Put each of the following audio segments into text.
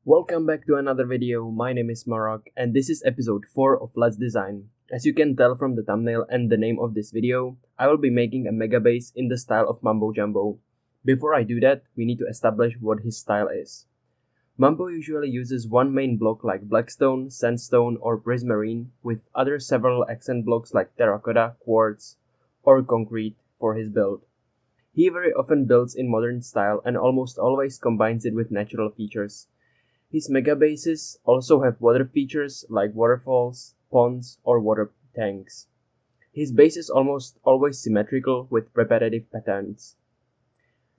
Welcome back to another video. My name is MaraK and this is episode 4 of Let's Design. As you can tell from the thumbnail and the name of this video, I will be making a mega base in the style of Mumbo Jumbo. Before I do that, we need to establish what his style is. Mumbo usually uses one main block like blackstone, sandstone or prismarine with other several accent blocks like terracotta, quartz or concrete for his build. He very often builds in modern style and almost always combines it with natural features. His mega bases also have water features like waterfalls, ponds, or water tanks. His base is almost always symmetrical with repetitive patterns.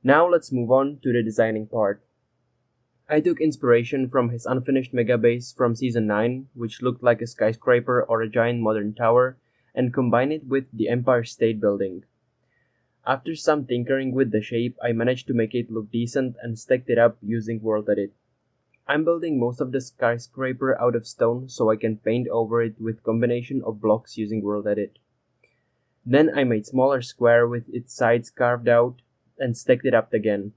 Now let's move on to the designing part. I took inspiration from his unfinished mega base from season 9, which looked like a skyscraper or a giant modern tower, and combined it with the Empire State Building. After some tinkering with the shape, I managed to make it look decent and stacked it up using World Edit. I'm building most of the skyscraper out of stone so I can paint over it with combination of blocks using World Edit. Then I made smaller square with its sides carved out and stacked it up again.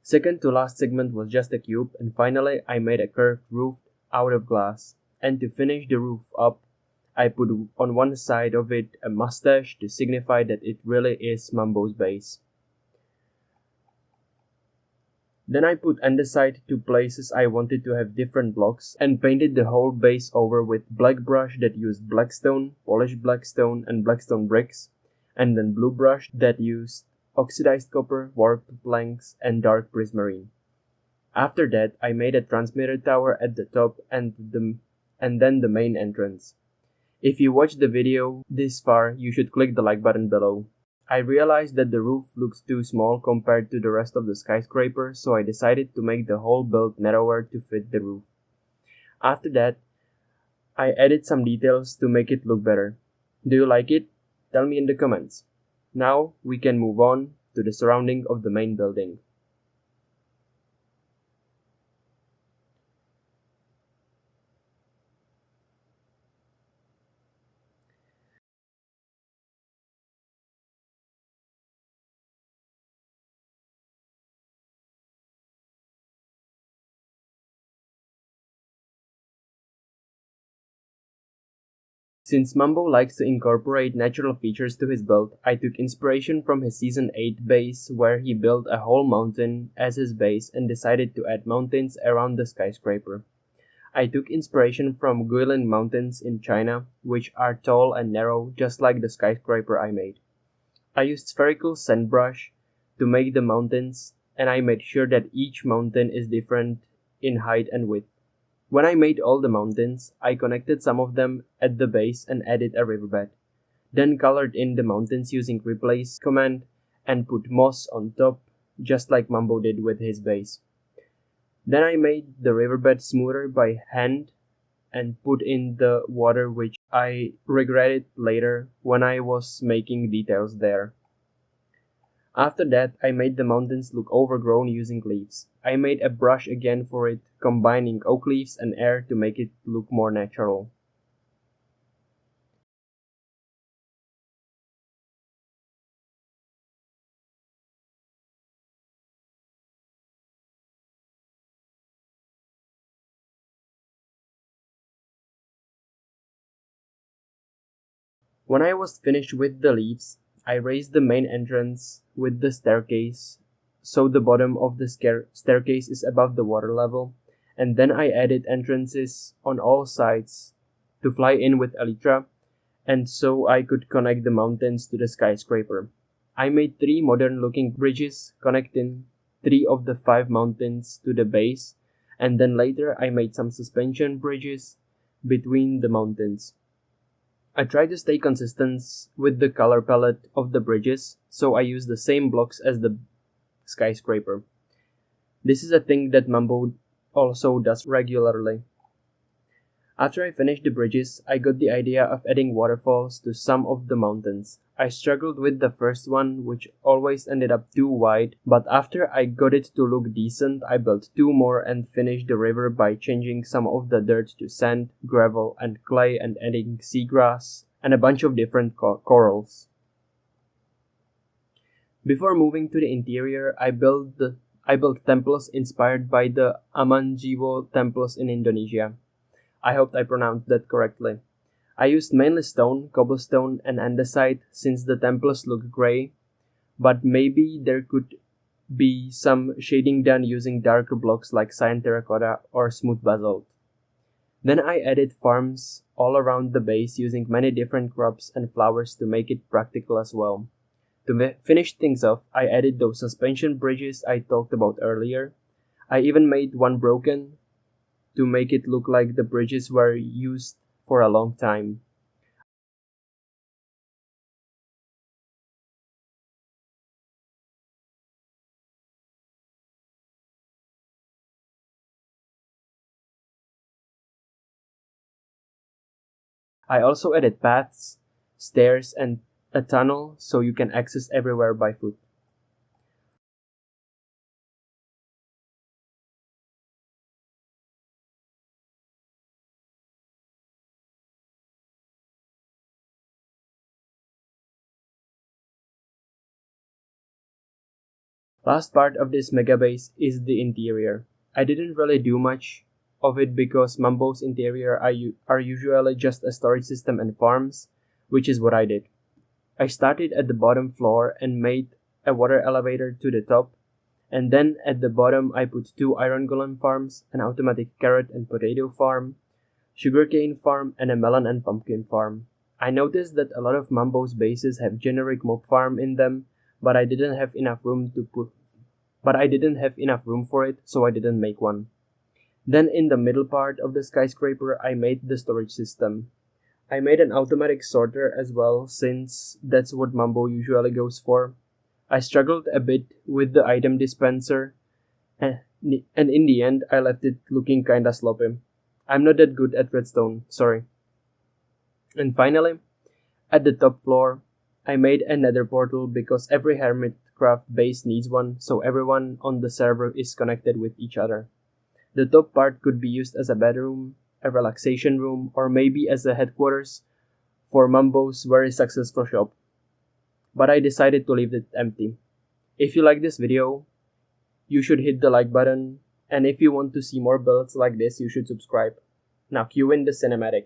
Second to last segment was just a cube, and finally I made a curved roof out of glass. And to finish the roof up, I put on one side of it a mustache to signify that it really is Mumbo's base. Then I put andesite to places I wanted to have different blocks and painted the whole base over with black brush that used blackstone, polished blackstone and blackstone bricks, and then blue brush that used oxidized copper, warped planks and dark prismarine. After that, I made a transmitter tower at the top and then the main entrance. If you watched the video this far, you should click the like button below. I realized that the roof looks too small compared to the rest of the skyscraper, so I decided to make the whole build narrower to fit the roof. After that, I added some details to make it look better. Do you like it? Tell me in the comments. Now we can move on to the surrounding of the main building. Since Mumbo likes to incorporate natural features to his build, I took inspiration from his season 8 base where he built a whole mountain as his base and decided to add mountains around the skyscraper. I took inspiration from Guilin Mountains in China, which are tall and narrow just like the skyscraper I made. I used spherical sand brush to make the mountains, and I made sure that each mountain is different in height and width. When I made all the mountains, I connected some of them at the base and added a riverbed. Then colored in the mountains using replace command and put moss on top, just like Mumbo did with his base. Then I made the riverbed smoother by hand and put in the water, which I regretted later when I was making details there. After that, I made the mountains look overgrown using leaves. I made a brush again for it, combining oak leaves and air to make it look more natural. When I was finished with the leaves, I raised the main entrance with the staircase, so the bottom of the staircase is above the water level, and then I added entrances on all sides to fly in with elytra, and so I could connect the mountains to the skyscraper. I made 3 modern-looking bridges connecting 3 of the 5 mountains to the base, and then later I made some suspension bridges between the mountains. I tried to stay consistent with the color palette of the bridges, so I used the same blocks as the skyscraper. This is a thing that Mumbo also does regularly. After I finished the bridges, I got the idea of adding waterfalls to some of the mountains. I struggled with the first one, which always ended up too wide, but after I got it to look decent, I built 2 more and finished the river by changing some of the dirt to sand, gravel, and clay and adding seagrass and a bunch of different corals. Before moving to the interior, I built the I built temples inspired by the Amanjiwo temples in Indonesia. I hope I pronounced that correctly. I used mainly stone, cobblestone, and andesite since the temples look grey, but maybe there could be some shading done using darker blocks like cyan terracotta or smooth basalt. Then I added farms all around the base using many different crops and flowers to make it practical as well. To finish things off, I added those suspension bridges I talked about earlier. I even made one broken to make it look like the bridges were used for a long time. I also added paths, stairs, and a tunnel so you can access everywhere by foot. Last part of this mega base is the interior. I didn't really do much of it because Mumbo's interior are usually just a storage system and farms, which is what I did. I started at the bottom floor and made a water elevator to the top, and then at the bottom I put 2 iron golem farms, an automatic carrot and potato farm, sugarcane farm, and a melon and pumpkin farm. I noticed that a lot of Mumbo's bases have generic mob farm in them, but I didn't have enough room for it, so I didn't make one. Then in the middle part of the skyscraper, I made the storage system. I made an automatic sorter as well, since that's what Mumbo usually goes for. I struggled a bit with the item dispenser, and in the end, I left it looking kinda sloppy. I'm not that good at redstone, sorry. And finally, at the top floor, I made a nether portal because every Hermitcraft base needs one, so everyone on the server is connected with each other. The top part could be used as a bedroom, a relaxation room, or maybe as a headquarters for Mumbo's very successful shop. But I decided to leave it empty. If you like this video, you should hit the like button, and if you want to see more builds like this, you should subscribe. Now cue in the cinematic.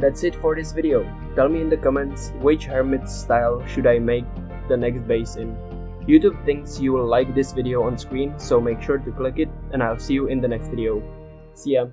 that's it for this video. Tell me in the comments which hermit style should I make the next base in. YouTube thinks you will like this video on screen, so make sure to click it, and I'll see you in the next video. See ya!